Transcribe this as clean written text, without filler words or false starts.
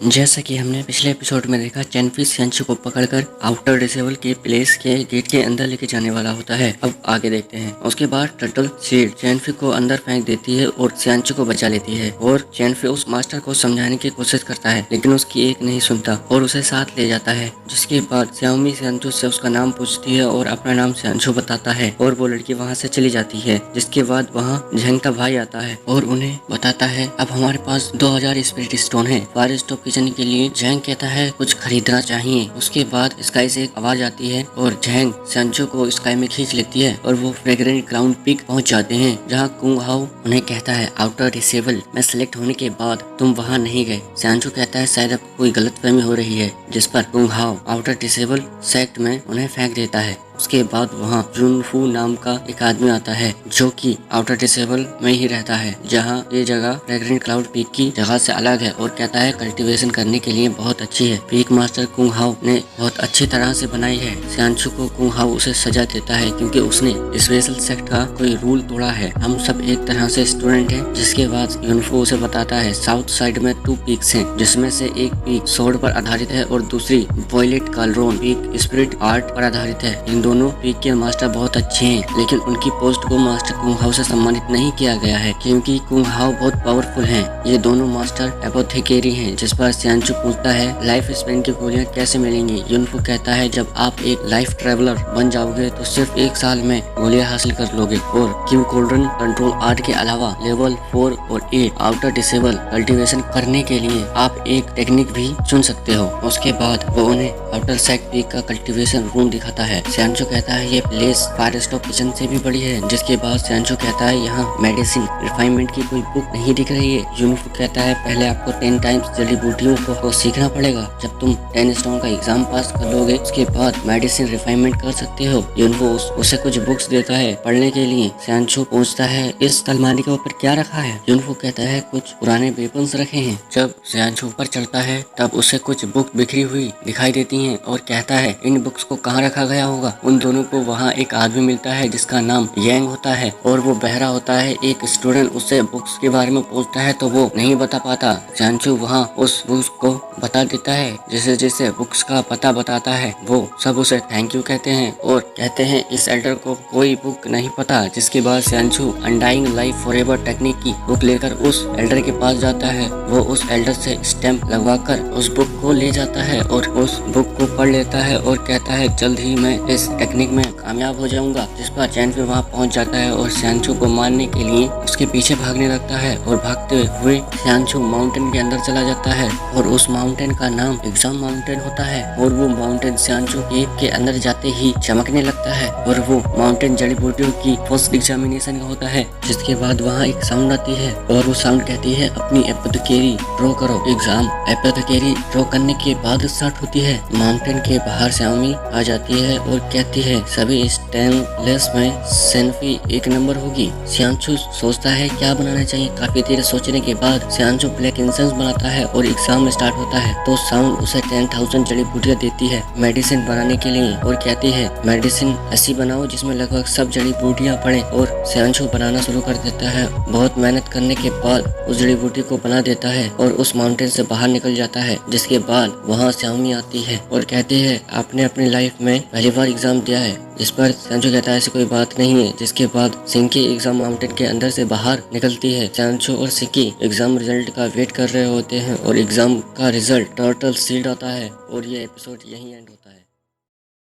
जैसा कि हमने पिछले एपिसोड में देखा, चैनफी सियांची को पकड़कर आउटर डिसेबल के प्लेस के गेट के अंदर लेके जाने वाला होता है। अब आगे देखते हैं। उसके बाद टर्टल सीड चैनफी को अंदर फेंक देती है और सियांची को बचा लेती है और चैनफी उस मास्टर को समझाने की कोशिश करता है, लेकिन उसकी एक नहीं सुनता और उसे साथ ले जाता है। जिसके बाद सियामी सियांचू से उसका नाम पूछती है और अपना नाम सियांचू बताता है और वो लड़की वहाँ से चली जाती है। जिसके बाद वहाँ झेंग का भाई आता है और उन्हें बताता है अब हमारे पास 2000 स्पिरिट स्टोन है। फॉरेस्ट ऑफ किचन के लिए झेंग कहता है कुछ खरीदना चाहिए। उसके बाद स्काई से एक आवाज आती है और झेंग सियांचू को स्काई में खींच लेती है और वो फ्रेग्रेंट ग्राउंड पीक पहुंच जाते हैं, जहां कुंग हाउ उन्हें कहता है आउटर डिसेबल में सिलेक्ट होने के बाद तुम वहां नहीं गए। सियांचू कहता है शायद अब कोई गलतफहमी हो रही है, जिस पर kung how outer disable sect में उन्हें फेंक देता है। उसके बाद वहाँ जुनफू नाम का एक आदमी आता है जो कि आउटर डिसेबल में ही रहता है, जहाँ ये जगह फ्रेग्रेंट क्लाउड पीक की जगह से अलग है और कहता है कल्टीवेशन करने के लिए बहुत अच्छी है। पीक मास्टर कुंग हाउ ने बहुत अच्छी तरह से बनाई है। सियांचू को कुंग हाउ उसे सजा देता है क्योंकि उसने स्पेशल सेक्ट का कोई रूल तोड़ा है। हम सब एक तरह से स्टूडेंट हैं। जिसके बाद जुनफू उसे बताता है साउथ साइड में 2 पीक्स हैं, जिसमें से एक पीक सोर्ड पर आधारित है और दूसरी वॉयलेट कालरोन पीक स्पिरिट आर्ट पर आधारित है। दोनों पीक के मास्टर बहुत अच्छे हैं, लेकिन उनकी पोस्ट को मास्टर कुंग हाउ से सम्मानित नहीं किया गया है क्योंकि कुंग हाउ बहुत पावरफुल हैं। ये दोनों मास्टर एपोथेकेरी हैं। जिस पर सियांचू पूछता है लाइफ स्पेन की गोलियां कैसे मिलेंगी। युनफू कहता है जब आप एक लाइफ ट्रेवलर बन जाओगे तो सिर्फ 1 साल में गोलियां हासिल कर लोगे। और क्यू कोल्डन कंट्रोल आर्ट के अलावा लेवल 4 और 8 आउटर डिसेबल कल्टीवेशन करने के लिए आप एक टेक्निक भी चुन सकते हो। उसके बाद वो उन्हें आउटर सेक्ट पीक का कल्टीवेशन रूम दिखाता है। सियांचू कहता है ये प्लेस फॉरेस्ट ऑफ किचन से भी बड़ी है। जिसके बाद सियांचू कहता है यहाँ मेडिसिन रिफाइनमेंट की कोई बुक नहीं दिख रही है। युनफू कहता है पहले आपको 10 टाइम्स जड़ी बूटियों को सीखना पड़ेगा। जब तुम 10 स्टोन का एग्जाम पास कर लोगे उसके बाद मेडिसिन रिफाइनमेंट कर सकते हो। युनफू उसे कुछ बुक्स देता है पढ़ने के लिए। सियांचू पूछता है इस अलमारी के ऊपर क्या रखा है। युनफू कहता है कुछ पुराने वेपन्स रखे हैं। जब सियांचू ऊपर चढ़ता है तब उसे कुछ बुक बिखरी हुई दिखाई देती हैं और कहता है इन बुक्स को कहाँ रखा गया होगा। उन दोनों को वहाँ एक आदमी मिलता है जिसका नाम यांग होता है और वो बहरा होता है। एक स्टूडेंट उससे बुक्स के बारे में पूछता है तो वो नहीं बता पाता। सियांचू वहाँ उस बुक्स को बता देता है। जैसे जैसे बुक्स का पता बताता है वो सब उसे थैंक यू कहते हैं और कहते हैं इस एल्डर को कोई बुक नहीं पता। जिसके बाद सियांचू अनडाइंग लाइफ फॉरएवर टेक्निक की बुक लेकर उस एल्डर के पास जाता है। वो उस एल्डर से स्टैंप लगवाकर उस बुक को ले जाता है और उस बुक को पढ़ लेता है और कहता है जल्द ही मैं इस टेक्निक में कामयाब हो जाऊंगा। जिस पर चैनफी वहाँ पहुँच जाता है और सियांचू को मारने के लिए उसके पीछे भागने लगता है और भागते हुए सियांचू माउंटेन के अंदर चला जाता है और उस माउंटेन का नाम एग्जाम माउंटेन होता है और वो माउंटेन सियांचू के अंदर जाते ही चमकने लगता है और वो माउंटेन जड़ी बूटियों की फर्स्ट एग्जामिनेशन का होता है। जिसके बाद वहाँ एक साउंड आती है और वो साउंड कहती है अपनी एपोथेकेरी ड्रॉ करो। एग्जाम एपोथेकेरी ड्रॉ करने के बाद स्टार्ट होती है। माउंटेन के बाहर सियामी आ जाती है और कहती है सभी स्टेनलेस में सेल्फी 1 नंबर होगी। सियांचू सोचता है क्या बनाना चाहिए। काफी देर सोचने के बाद सियांचू ब्लैक इंसेंस बनाता है और एग्जाम स्टार्ट होता है तो साउंड उसे 10,000 जड़ी बूटियां देती है मेडिसिन बनाने के लिए और कहती है मेडिसिन ऐसी बनाओ जिसमें लगभग सब जड़ी बूटियां पड़े। और सियांचू बनाना शुरू कर देता है। बहुत मेहनत करने के बाद उस जड़ी बूटी को बना देता है और उस माउंटेन से बाहर निकल जाता है। जिसके बाद वहाँ सियामी आती है और कहती है आपने अपनी लाइफ में पहली बार एग्जाम दिया है। इस पर सियांचू कहता है ऐसी कोई बात नहीं है। जिसके बाद सिंकी एग्जाम माउंटेन के अंदर से बाहर निकलती है। सियांचू और सिंकी एग्जाम रिजल्ट का वेट कर रहे होते हैं और एग्जाम का रिजल्ट टर्टल सीड आता है और ये एपिसोड यहीं एंड होता है।